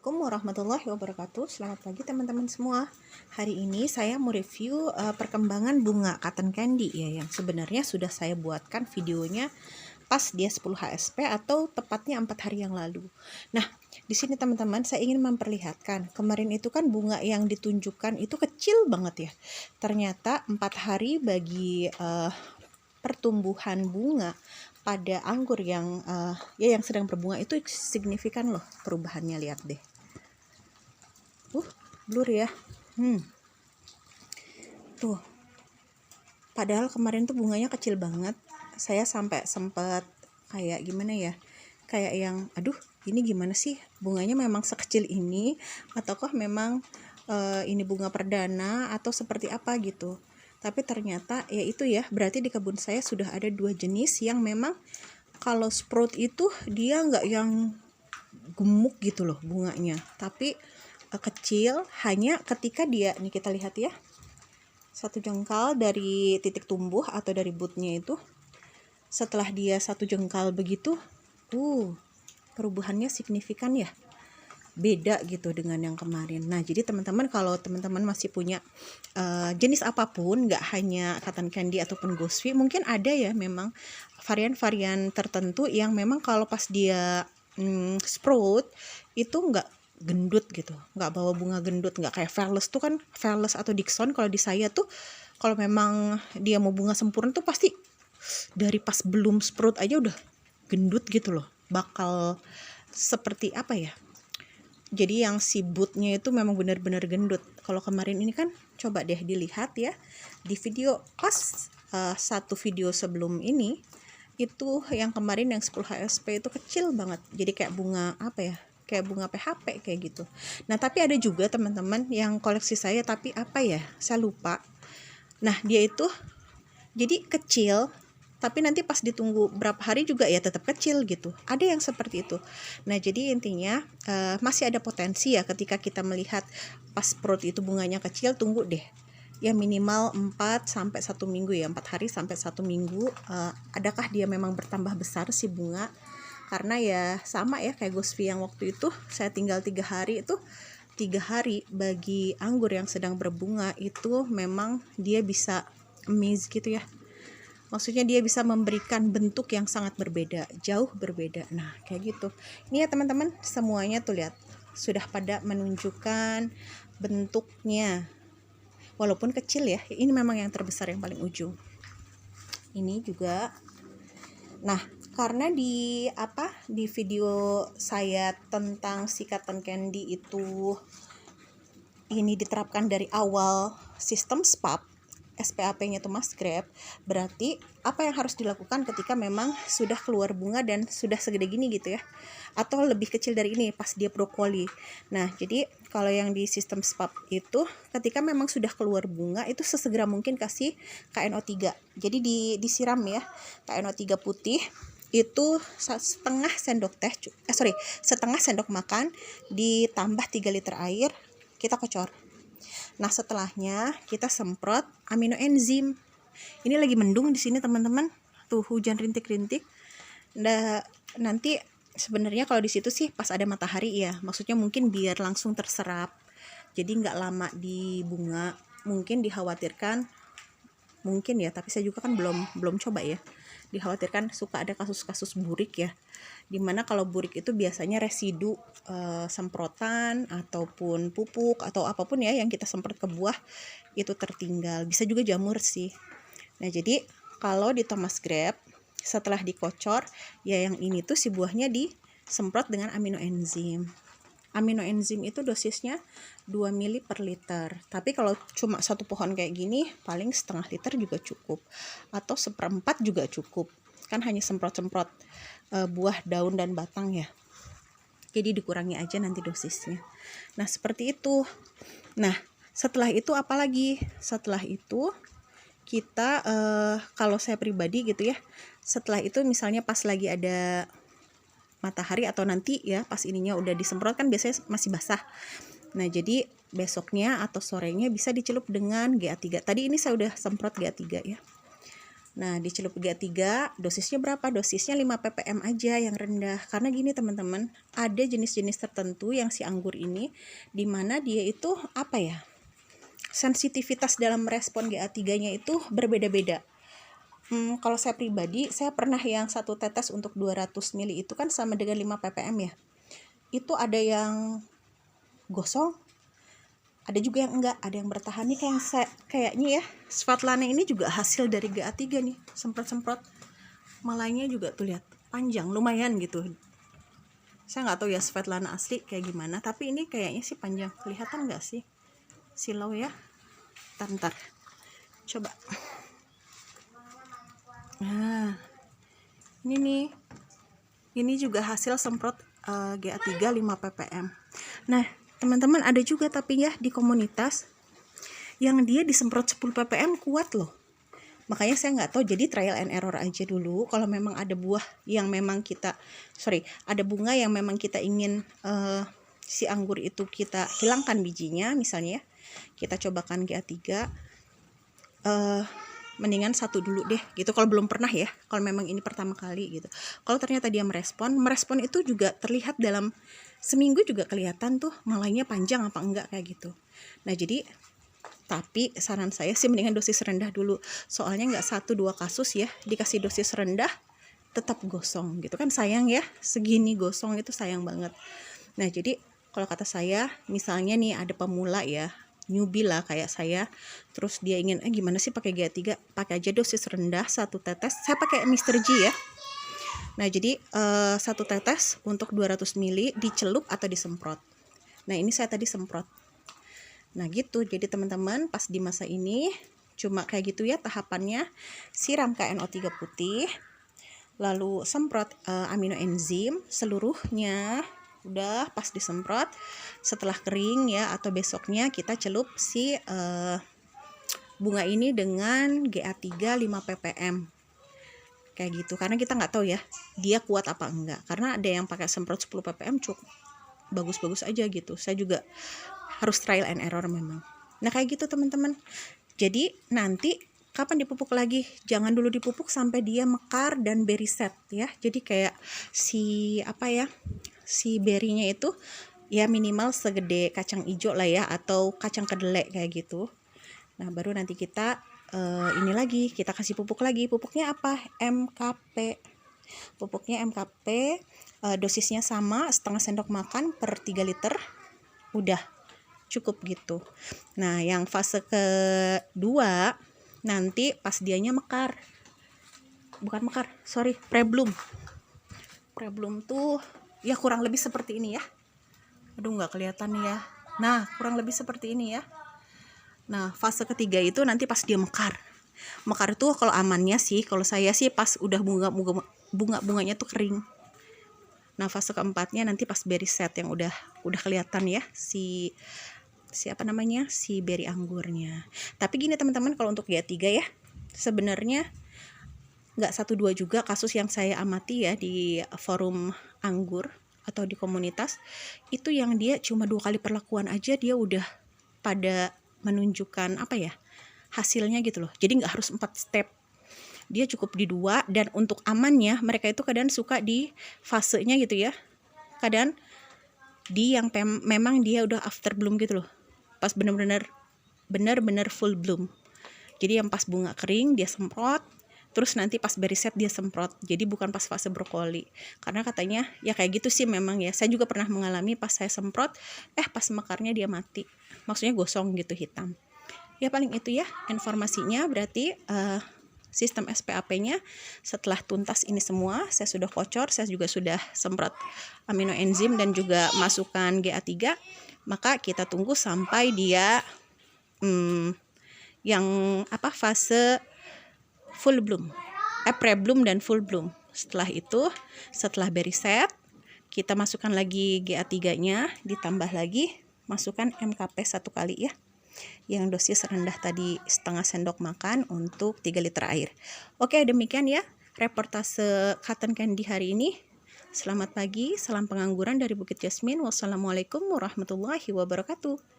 Assalamualaikum warahmatullahi wabarakatuh. Selamat pagi teman-teman semua. Hari ini saya mau review perkembangan bunga cotton candy ya, yang sebenarnya sudah saya buatkan videonya pas dia 10 HSP atau tepatnya 4 hari yang lalu. Nah, di sini teman-teman saya ingin memperlihatkan, kemarin itu kan bunga yang ditunjukkan itu kecil banget ya. Ternyata 4 hari bagi pertumbuhan bunga pada anggur yang yang sedang berbunga itu signifikan loh perubahannya. Lihat deh, blur ya. Tuh, padahal kemarin tuh bunganya kecil banget. Saya sampai sempat kayak gimana ya, kayak yang aduh ini gimana sih, bunganya memang sekecil ini ataukah memang ini bunga perdana atau seperti apa gitu. Tapi ternyata ya itu ya, berarti di kebun saya sudah ada 2 jenis yang memang kalau sprout itu dia nggak yang gemuk gitu loh bunganya, tapi kecil. Hanya ketika dia, nih kita lihat ya, satu jengkal dari titik tumbuh atau dari bootnya itu, setelah dia satu jengkal begitu, perubahannya signifikan ya, beda gitu dengan yang kemarin. Nah, jadi teman-teman kalau teman-teman masih punya jenis apapun, nggak hanya cotton candy ataupun ghostfy, mungkin ada ya memang varian-varian tertentu yang memang kalau pas dia sprout itu nggak gendut gitu, nggak bawa bunga gendut, nggak kayak Fearless tuh kan, Fearless atau Dixon kalau di saya tuh kalau memang dia mau bunga sempurna tuh pasti dari pas belum sprout aja udah gendut gitu loh, bakal seperti apa ya, jadi yang si bootnya itu memang benar-benar gendut. Kalau kemarin ini kan, coba deh dilihat ya di video pas satu video sebelum ini, itu yang kemarin yang 10 HSP itu kecil banget, jadi kayak bunga apa ya, kayak bunga PHP kayak gitu. Nah, tapi ada juga teman-teman yang koleksi saya, tapi apa ya, saya lupa. Nah, dia itu jadi kecil, tapi nanti pas ditunggu berapa hari juga ya tetap kecil gitu. Ada yang seperti itu. Nah, jadi intinya masih ada potensi ya ketika kita melihat pas sprout itu bunganya kecil, tunggu deh ya minimal 4 sampai 1 minggu ya, 4 hari sampai 1 minggu, adakah dia memang bertambah besar si bunga. Karena ya sama ya kayak ghostfy yang waktu itu saya tinggal 3 hari, itu 3 hari bagi anggur yang sedang berbunga itu memang dia bisa amaze gitu ya. Maksudnya dia bisa memberikan bentuk yang sangat berbeda, jauh berbeda. Nah, kayak gitu. Ini ya teman-teman, semuanya tuh lihat sudah pada menunjukkan bentuknya. Walaupun kecil ya, ini memang yang terbesar yang paling ujung. Ini juga. Nah, karena di video saya tentang si cotton candy itu ini diterapkan dari awal sistem SPAP-nya itu Mas Grab, berarti apa yang harus dilakukan ketika memang sudah keluar bunga dan sudah segede gini gitu ya, atau lebih kecil dari ini pas dia brokoli. Nah, jadi kalau yang di sistem SPAP itu ketika memang sudah keluar bunga itu sesegera mungkin kasih KNO3. Jadi disiram ya, KNO3 putih itu setengah sendok makan ditambah 3 liter air, kita kocor. Nah, setelahnya kita semprot amino enzim. Ini lagi mendung di sini teman-teman. Tuh hujan rintik-rintik. Nah, nanti sebenarnya kalau di situ sih pas ada matahari ya. Maksudnya mungkin biar langsung terserap. Jadi nggak lama di bunga. Mungkin dikhawatirkan, mungkin ya, tapi saya juga kan belum coba ya. Dikhawatirkan suka ada kasus-kasus burik ya, dimana kalau burik itu biasanya residu semprotan ataupun pupuk atau apapun ya yang kita semprot ke buah itu tertinggal, bisa juga jamur sih. Nah, jadi kalau di Thomas Grab setelah dikocor ya, yang ini tuh si buahnya disemprot dengan amino enzim. Amino enzim itu dosisnya 2 ml per liter. Tapi kalau cuma satu pohon kayak gini paling setengah liter juga cukup, atau 1/4 juga cukup. Kan hanya semprot-semprot buah, daun, dan batang ya. Jadi dikurangi aja nanti dosisnya. Nah, seperti itu. Nah, setelah itu apa lagi? Setelah itu kita kalau saya pribadi gitu ya, setelah itu misalnya pas lagi ada matahari atau nanti ya pas ininya udah disemprot kan biasanya masih basah. Nah, jadi besoknya atau sorenya bisa dicelup dengan GA3. Tadi ini saya udah semprot GA3 ya. Nah, di celup GA3 dosisnya berapa? Dosisnya 5 ppm aja yang rendah. Karena gini teman-teman, ada jenis-jenis tertentu yang si anggur ini dimana dia itu apa ya? Sensitivitas dalam merespon GA3-nya itu berbeda-beda. Kalau saya pribadi, saya pernah yang 1 tetes untuk 200 ml itu kan sama dengan 5 ppm ya. Itu ada yang gosong, ada juga yang enggak, ada yang bertahan nih kayaknya ya. Svetlana ini juga hasil dari GA3 nih, semprot-semprot. Malainya juga tuh lihat, panjang, lumayan gitu. Saya nggak tahu ya Svetlana asli kayak gimana, tapi ini kayaknya sih panjang. Kelihatan nggak sih silau ya? Ntar. Coba. Nah, ini nih. Ini juga hasil semprot GA3 5 ppm. Nah, teman-teman ada juga tapi ya di komunitas yang dia disemprot 10 ppm kuat loh. Makanya saya nggak tahu, jadi trial and error aja dulu. Kalau memang ada buah yang memang ada bunga yang memang kita ingin si anggur itu kita hilangkan bijinya misalnya ya, kita cobakan GA3, mendingan 1 dulu deh gitu kalau belum pernah ya, kalau memang ini pertama kali gitu. Kalau ternyata dia merespon itu juga terlihat dalam seminggu juga kelihatan tuh malainya panjang apa enggak kayak gitu. Nah jadi tapi saran saya sih mendingan dosis rendah dulu, soalnya nggak 1-2 kasus ya dikasih dosis rendah tetap gosong gitu kan, sayang ya, segini gosong itu sayang banget. Nah jadi kalau kata saya, misalnya nih ada pemula ya, newbie lah kayak saya, terus dia ingin gimana sih pakai GA3, pakai aja dosis rendah 1 tetes. Saya pakai Mr. G ya. Nah jadi 1 tetes untuk 200 ml dicelup atau disemprot. Nah ini saya tadi semprot. Nah gitu, jadi teman-teman pas di masa ini cuma kayak gitu ya tahapannya. Siram KNO3 putih, lalu semprot amino enzim seluruhnya. Udah pas disemprot, setelah kering ya atau besoknya kita celup si bunga ini dengan GA3 5 ppm kayak gitu, karena kita nggak tahu ya dia kuat apa enggak, karena ada yang pakai semprot 10 ppm cukup bagus-bagus aja gitu. Saya juga harus trial and error memang. Nah kayak gitu teman-teman. Jadi nanti kapan dipupuk lagi, jangan dulu dipupuk sampai dia mekar dan berry set ya. Jadi kayak si berry-nya itu ya minimal segede kacang hijau lah ya, atau kacang kedelai kayak gitu. Nah baru nanti kita ini lagi kita kasih pupuk lagi. Pupuknya apa? MKP. Pupuknya MKP, dosisnya sama, setengah sendok makan per 3 liter. Udah cukup gitu. Nah yang fase kedua nanti pas dianya preblum. Preblum tuh ya kurang lebih seperti ini ya. Aduh nggak kelihatan ya. Nah kurang lebih seperti ini ya. Nah fase ketiga itu nanti pas dia mekar. Mekar itu kalau amannya sih, kalau saya sih pas udah bunga-bunganya tuh kering. Nah fase keempatnya nanti pas berry set yang udah kelihatan ya si berry anggurnya. Tapi gini teman-teman, kalau untuk GA3 ya sebenarnya nggak 1-2 juga kasus yang saya amati ya di forum anggur atau di komunitas itu, yang dia cuma 2 kali perlakuan aja dia udah pada menunjukkan hasilnya gitu loh. Jadi nggak harus 4 step, dia cukup di 2. Dan untuk amannya mereka itu kadang suka di fasenya gitu ya, kadang di yang memang dia udah after bloom gitu loh, pas bener-bener full bloom. Jadi yang pas bunga kering dia semprot, terus nanti pas berry set dia semprot. Jadi bukan pas fase brokoli, karena katanya ya kayak gitu sih memang ya. Saya juga pernah mengalami pas saya semprot pas mekarnya dia mati, maksudnya gosong gitu, hitam. Ya paling itu ya informasinya. Berarti sistem SPAP-nya setelah tuntas ini semua, saya sudah kocor, saya juga sudah semprot amino enzim dan juga masukkan GA3. Maka kita tunggu sampai dia fase full bloom, pre-bloom dan full bloom. Setelah itu, setelah berry set, kita masukkan lagi GA3-nya, ditambah lagi masukkan MKP 1 kali ya, yang dosis rendah tadi setengah sendok makan untuk 3 liter air. Oke, demikian ya reportase cotton candy hari ini. Selamat pagi, salam pengangguran dari Bukit Jasmine. Wassalamualaikum warahmatullahi wabarakatuh.